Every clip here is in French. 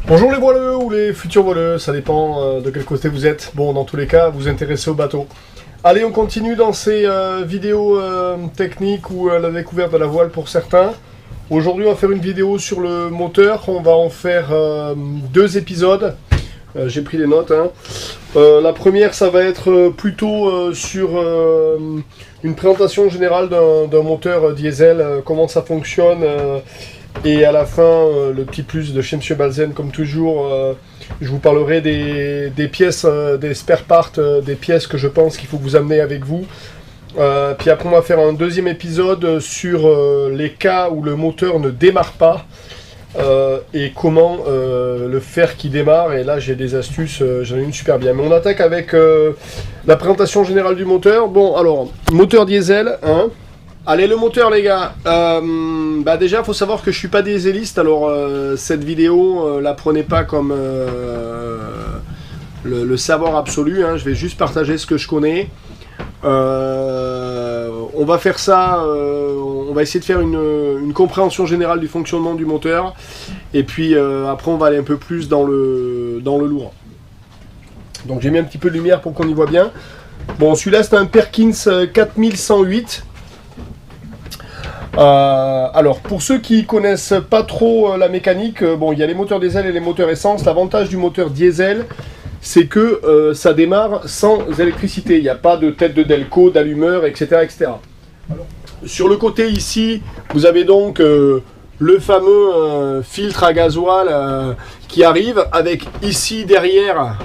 Bonjour les voileux ou les futurs voileux, ça dépend de quel côté vous êtes. Bon, dans tous les cas, vous vous intéressez au bateau. Allez, on continue dans ces vidéos techniques ou la découverte de la voile pour certains. Aujourd'hui, on va faire une vidéo sur le moteur. On va en faire 2 épisodes. J'ai pris des notes. La première, ça va être plutôt sur une présentation générale d'un moteur diesel, comment ça fonctionne. Et à la fin, le petit plus de chez Monsieur Balzen, comme toujours, je vous parlerai des pièces, des spare parts, des pièces que je pense qu'il faut que vous amenez avec vous. Puis après, on va faire un deuxième épisode sur les cas où le moteur ne démarre pas et comment le faire qui démarre. Et là, j'ai des astuces, j'en ai une super bien. Mais on attaque avec la présentation générale du moteur. Bon, alors, moteur diesel, Allez, le moteur, les gars. Déjà, il faut savoir que je suis pas dieseliste, alors cette vidéo, la prenez pas comme le savoir absolu. Je vais juste partager ce que je connais. On va faire ça. On va essayer de faire une compréhension générale du fonctionnement du moteur, et puis après, on va aller un peu plus dans le lourd. Donc, j'ai mis un petit peu de lumière pour qu'on y voit bien. Bon, celui-là, c'est un Perkins 4108. Alors, pour ceux qui connaissent pas trop la mécanique, bon, il y a les moteurs diesel et les moteurs essence. L'avantage du moteur diesel, c'est que ça démarre sans électricité. Il n'y a pas de tête de delco, d'allumeur, etc., etc. Alors, sur le côté ici, vous avez donc le fameux filtre à gasoil qui arrive avec ici derrière.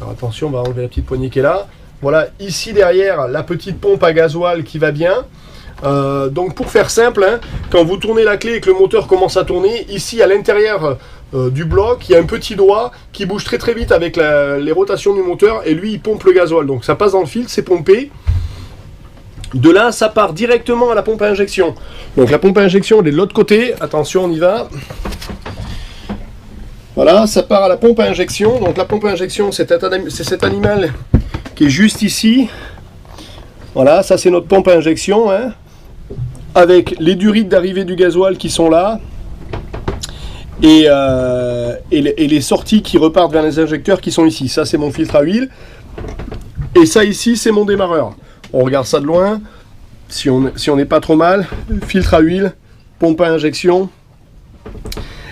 Alors attention, on va enlever la petite poignée qui est là. Voilà, ici derrière, la petite pompe à gasoil qui va bien. Donc pour faire simple, quand vous tournez la clé et que le moteur commence à tourner, ici à l'intérieur du bloc, il y a un petit doigt qui bouge très très vite avec les rotations du moteur, et lui il pompe le gasoil. Donc ça passe dans le filtre, c'est pompé. De là, ça part directement à la pompe à injection. Donc la pompe à injection, elle est de l'autre côté. Attention, on y va. Voilà, ça part à la pompe à injection. Donc la pompe à injection, c'est cet animal qui est juste ici. Voilà, ça c'est notre pompe à injection, avec les durites d'arrivée du gasoil qui sont là, et les sorties qui repartent vers les injecteurs qui sont ici. Ça c'est mon filtre à huile, et ça ici c'est mon démarreur. On regarde ça de loin, si on n'est pas trop mal. Filtre à huile, pompe à injection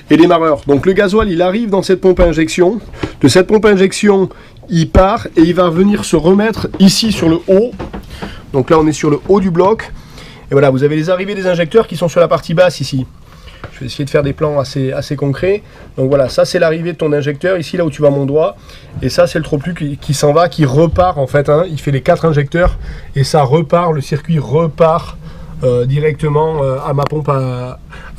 et démarreur. Donc le gasoil il arrive dans cette pompe à injection. De cette pompe à injection il part et il va venir se remettre ici sur le haut. Donc là on est sur le haut du bloc. Et voilà, vous avez les arrivées des injecteurs qui sont sur la partie basse ici. Je vais essayer de faire des plans assez concrets. Donc voilà, ça c'est l'arrivée de ton injecteur, ici là où tu vois mon doigt. Et ça c'est le trop-plus qui s'en va, qui repart en fait. Il fait les 4 injecteurs et ça repart, le circuit repart directement à ma pompe à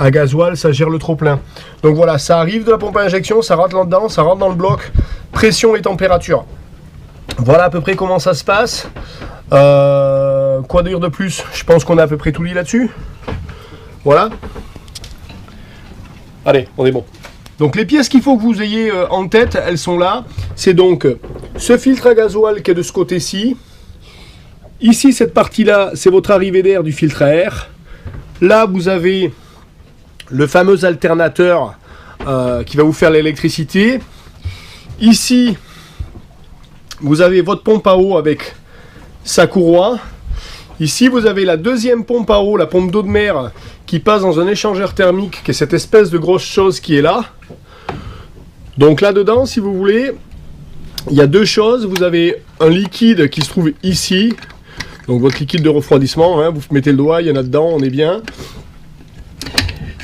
gasoil, ça gère le trop-plein. Donc voilà, ça arrive de la pompe à injection, ça rentre là-dedans, ça rentre dans le bloc, pression et température. Voilà à peu près comment ça se passe. Quoi dire de plus? Je pense qu'on a à peu près tout dit là-dessus. Voilà. Allez, on est bon. Donc les pièces qu'il faut que vous ayez en tête, elles sont là. C'est donc ce filtre à gasoil qui est de ce côté-ci. Ici, cette partie-là, c'est votre arrivée d'air du filtre à air. Là, vous avez le fameux alternateur qui va vous faire l'électricité. Ici, vous avez votre pompe à eau avec sa courroie. Ici, vous avez la deuxième pompe à eau, la pompe d'eau de mer, qui passe dans un échangeur thermique, qui est cette espèce de grosse chose qui est là. Donc là-dedans, si vous voulez, il y a 2 choses. Vous avez un liquide qui se trouve ici. Donc votre liquide de refroidissement, vous mettez le doigt, il y en a dedans, on est bien.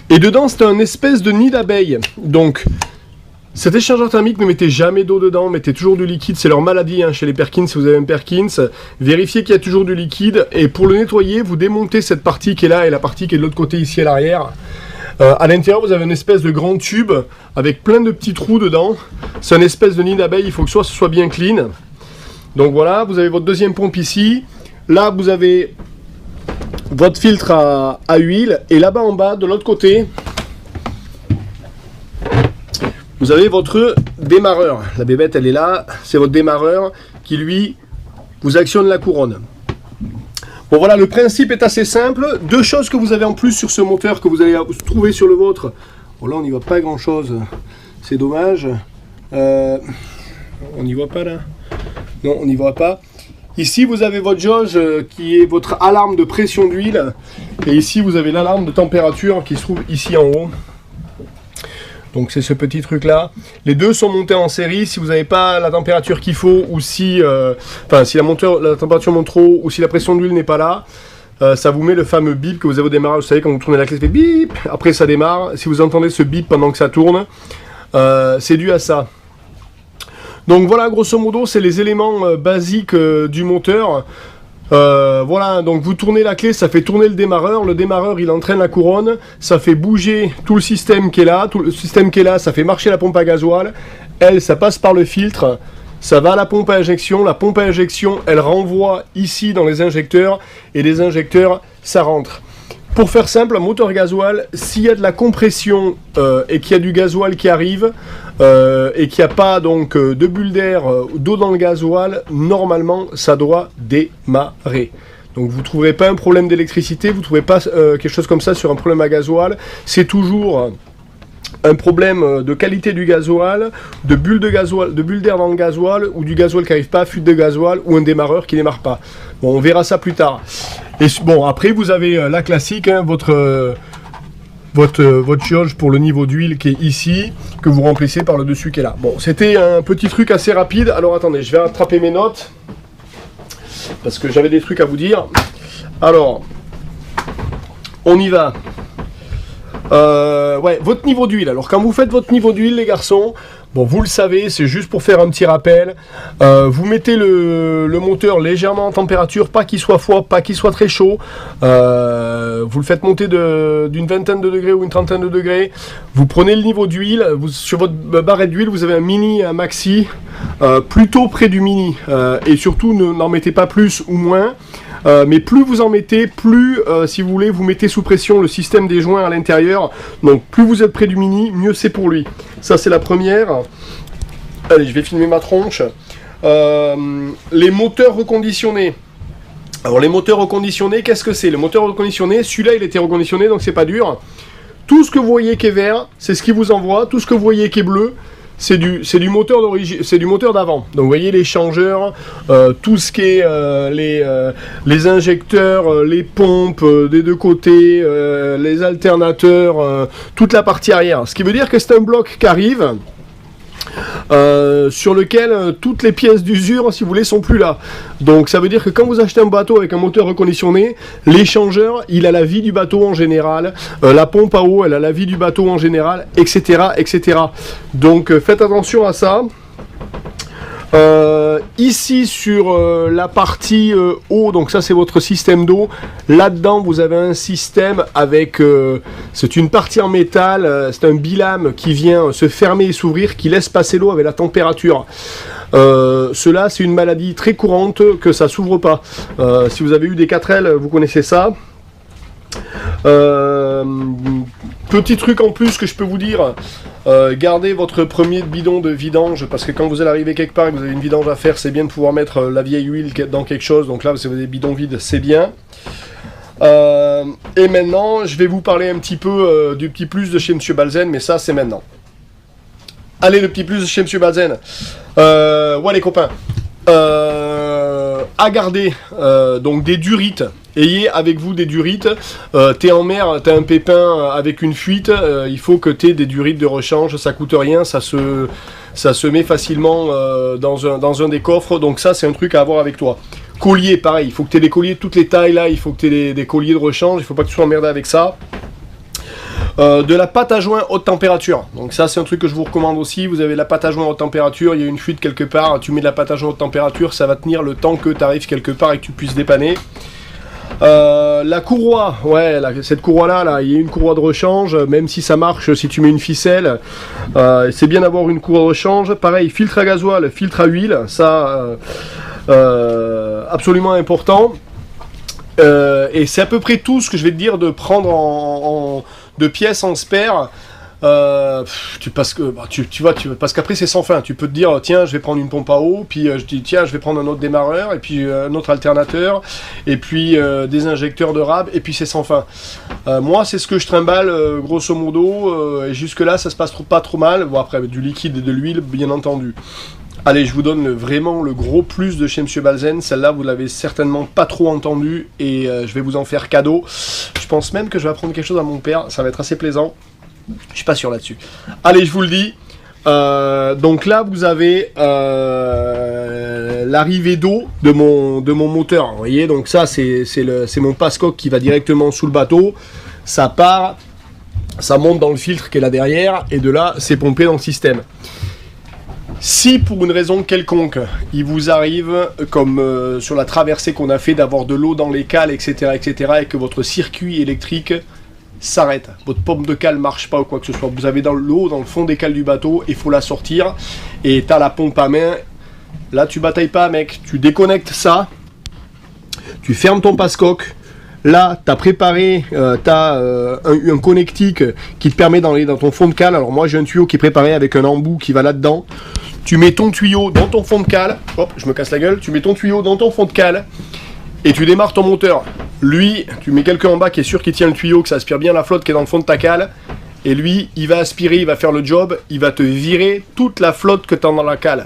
Et dedans, c'est un espèce de nid d'abeille. Donc, cet échangeur thermique, ne mettez jamais d'eau dedans, mettez toujours du liquide, c'est leur maladie chez les Perkins. Si vous avez un Perkins, vérifiez qu'il y a toujours du liquide, et pour le nettoyer, vous démontez cette partie qui est là et la partie qui est de l'autre côté ici à l'arrière. À l'intérieur, vous avez une espèce de grand tube avec plein de petits trous dedans. C'est une espèce de nid d'abeille, il faut que ce soit bien clean. Donc voilà, vous avez votre deuxième pompe ici. Là, vous avez votre filtre à huile, et là-bas en bas, de l'autre côté, vous avez votre démarreur. La bébête, elle est là. C'est votre démarreur qui, lui, vous actionne la couronne. Bon, voilà, le principe est assez simple. 2 choses que vous avez en plus sur ce moteur que vous allez trouver sur le vôtre. Bon, là, on n'y voit pas grand-chose. C'est dommage. On n'y voit pas là? Non, on n'y voit pas. Ici, vous avez votre jauge qui est votre alarme de pression d'huile. Et ici, vous avez l'alarme de température qui se trouve ici en haut. Donc c'est ce petit truc là. Les deux sont montés en série. Si vous n'avez pas la température qu'il faut, ou si, si la température monte trop, ou si la pression d'huile n'est pas là, ça vous met le fameux bip que vous avez au démarrage. Vous savez, quand vous tournez la clé, ça fait bip. Après ça démarre. Si vous entendez ce bip pendant que ça tourne, c'est dû à ça. Donc voilà, grosso modo, c'est les éléments basiques du moteur. Voilà, donc vous tournez la clé, ça fait tourner le démarreur il entraîne la couronne, ça fait bouger tout le système qui est là, ça fait marcher la pompe à gasoil, ça passe par le filtre, ça va à la pompe à injection, elle renvoie ici dans les injecteurs, et les injecteurs, ça rentre. Pour faire simple, un moteur gasoil, s'il y a de la compression et qu'il y a du gasoil qui arrive, et qu'il n'y a pas donc de bulles d'air, d'eau dans le gasoil, normalement ça doit démarrer. Donc vous ne trouverez pas un problème d'électricité, vous ne trouverez pas quelque chose comme ça sur un problème à gasoil. C'est toujours un problème de qualité du gasoil, de bulles d'air dans le gasoil, ou du gasoil qui n'arrive pas, fuite de gasoil, ou un démarreur qui ne démarre pas. Bon, on verra ça plus tard. Et bon, après vous avez la classique, hein, votre jauge pour le niveau d'huile qui est ici, que vous remplissez par le dessus qui est là. Bon, c'était un petit truc assez rapide. Alors attendez, je vais rattraper mes notes, parce que j'avais des trucs à vous dire. Alors, on y va. Ouais, votre niveau d'huile. Alors quand vous faites votre niveau d'huile, les garçons, bon, vous le savez, c'est juste pour faire un petit rappel. Vous mettez le moteur légèrement en température, pas qu'il soit froid, pas qu'il soit très chaud. Vous le faites monter d'une vingtaine de degrés ou une trentaine de degrés. Vous prenez le niveau d'huile. Sur votre barrette d'huile, vous avez un mini, un maxi, plutôt près du mini. Et surtout, n'en mettez pas plus ou moins. Mais plus vous en mettez, plus, si vous voulez, vous mettez sous pression le système des joints à l'intérieur. Donc plus vous êtes près du mini, mieux c'est pour lui. Ça c'est la première. Allez, je vais filmer ma tronche. Les moteurs reconditionnés. Alors les moteurs reconditionnés, qu'est-ce que c'est? Le moteur reconditionné, celui-là il était reconditionné, donc c'est pas dur. Tout ce que vous voyez qui est vert, c'est ce qui vous envoie. Tout ce que vous voyez qui est bleu, c'est du moteur d'origine, c'est du moteur d'avant. Donc vous voyez les changeurs, tout ce qui est les injecteurs, les pompes des deux côtés, les alternateurs, toute la partie arrière. Ce qui veut dire que c'est un bloc qui arrive. Sur lequel toutes les pièces d'usure, si vous voulez, sont plus là. Donc ça veut dire que quand vous achetez un bateau avec un moteur reconditionné, l'échangeur, il a la vie du bateau en général, la pompe à eau, elle a la vie du bateau en général, etc. etc. Donc faites attention à ça. Ici sur la partie eau, donc ça c'est votre système d'eau. Là-dedans vous avez un système avec, c'est une partie en métal, c'est un bilame qui vient se fermer et s'ouvrir, qui laisse passer l'eau avec la température. Cela c'est une maladie très courante que ça s'ouvre pas. Si vous avez eu des 4L, vous connaissez ça. Petit truc en plus que je peux vous dire, gardez votre premier bidon de vidange, parce que quand vous allez arriver quelque part et que vous avez une vidange à faire, c'est bien de pouvoir mettre la vieille huile dans quelque chose. Donc là, si vous avez des bidons vides, c'est bien. Et maintenant, je vais vous parler un petit peu du petit plus de chez Monsieur Balzen, mais ça, c'est maintenant. Allez, le petit plus de chez Monsieur Balzen. Ouais, les copains. À garder donc des durites. Ayez avec vous des durites. T'es en mer, t'as un pépin avec une fuite, il faut que t'aies des durites de rechange, ça coûte rien, ça se met facilement dans un des coffres, donc ça c'est un truc à avoir avec toi. Collier, pareil, il faut que t'aies des colliers de toutes les tailles là, il faut que t'aies des colliers de rechange, il faut pas que tu sois emmerdé avec ça. De la pâte à joint haute température, donc ça c'est un truc que je vous recommande aussi. Vous avez la pâte à joint haute température, il y a une fuite quelque part, tu mets de la pâte à joint haute température, ça va tenir le temps que tu arrives quelque part et que tu puisses dépanner. La courroie, ouais, cette courroie là, il y a une courroie de rechange, même si ça marche si tu mets une ficelle, c'est bien d'avoir une courroie de rechange. Pareil, filtre à gasoil, filtre à huile, ça absolument important. Et c'est à peu près tout ce que je vais te dire de prendre de pièces en spare. Parce qu'après c'est sans fin. Tu peux te dire tiens je vais prendre une pompe à eau, puis je dis tiens je vais prendre un autre démarreur, et puis un autre alternateur, et puis des injecteurs de rab, et puis c'est sans fin. Moi c'est ce que je trimballe grosso modo, et jusque là ça se passe pas trop mal. Bon après du liquide et de l'huile bien entendu. Allez, je vous donne vraiment le gros plus de chez Monsieur Balzen. Celle-là, vous l'avez certainement pas trop entendu, et je vais vous en faire cadeau. Je pense même que je vais apprendre quelque chose à mon père. Ça va être assez plaisant. Je suis pas sûr là-dessus. Allez, je vous le dis. Donc là, vous avez l'arrivée d'eau de mon moteur. Vous voyez, donc ça, c'est mon passe-coque qui va directement sous le bateau. Ça part, ça monte dans le filtre qui est là derrière, et de là, c'est pompé dans le système. Si pour une raison quelconque, il vous arrive, comme sur la traversée qu'on a fait, d'avoir de l'eau dans les cales, etc., et que votre circuit électrique s'arrête, votre pompe de cale marche pas ou quoi que ce soit, vous avez dans l'eau dans le fond des cales du bateau, il faut la sortir, et tu as la pompe à main, là tu batailles pas mec, tu déconnectes ça, tu fermes ton passe-coque. Là, tu as préparé, un connectique qui te permet dans ton fond de cale. Alors moi j'ai un tuyau qui est préparé avec un embout qui va là-dedans. Tu mets ton tuyau dans ton fond de cale. Hop, je me casse la gueule. Tu mets ton tuyau dans ton fond de cale et tu démarres ton moteur. Lui, tu mets quelqu'un en bas qui est sûr qu'il tient le tuyau, que ça aspire bien la flotte qui est dans le fond de ta cale. Et lui, il va aspirer, il va faire le job, il va te virer toute la flotte que tu as dans la cale.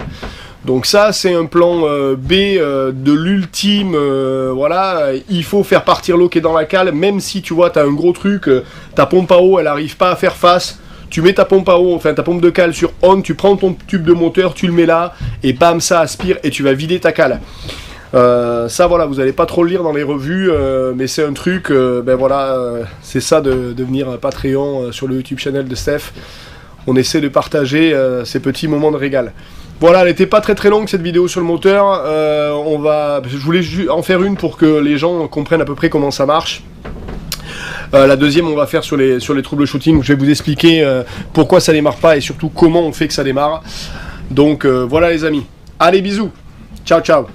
Donc ça, c'est un plan B de l'ultime, voilà, il faut faire partir l'eau qui est dans la cale, même si tu vois, tu as un gros truc, ta pompe à eau, elle n'arrive pas à faire face, tu mets ta pompe à eau, enfin ta pompe de cale sur on, tu prends ton tube de moteur, tu le mets là, et bam, ça aspire, et tu vas vider ta cale. Ça voilà, vous n'allez pas trop le lire dans les revues, mais c'est un truc, ben voilà, c'est ça de devenir Patreon sur le YouTube channel de Steph. On essaie de partager ces petits moments de régal. Voilà, elle n'était pas très longue cette vidéo sur le moteur. Je voulais en faire une pour que les gens comprennent à peu près comment ça marche. La deuxième, on va faire sur les troubleshooting, où je vais vous expliquer pourquoi ça démarre pas et surtout comment on fait que ça démarre. Donc voilà les amis. Allez, bisous. Ciao, ciao.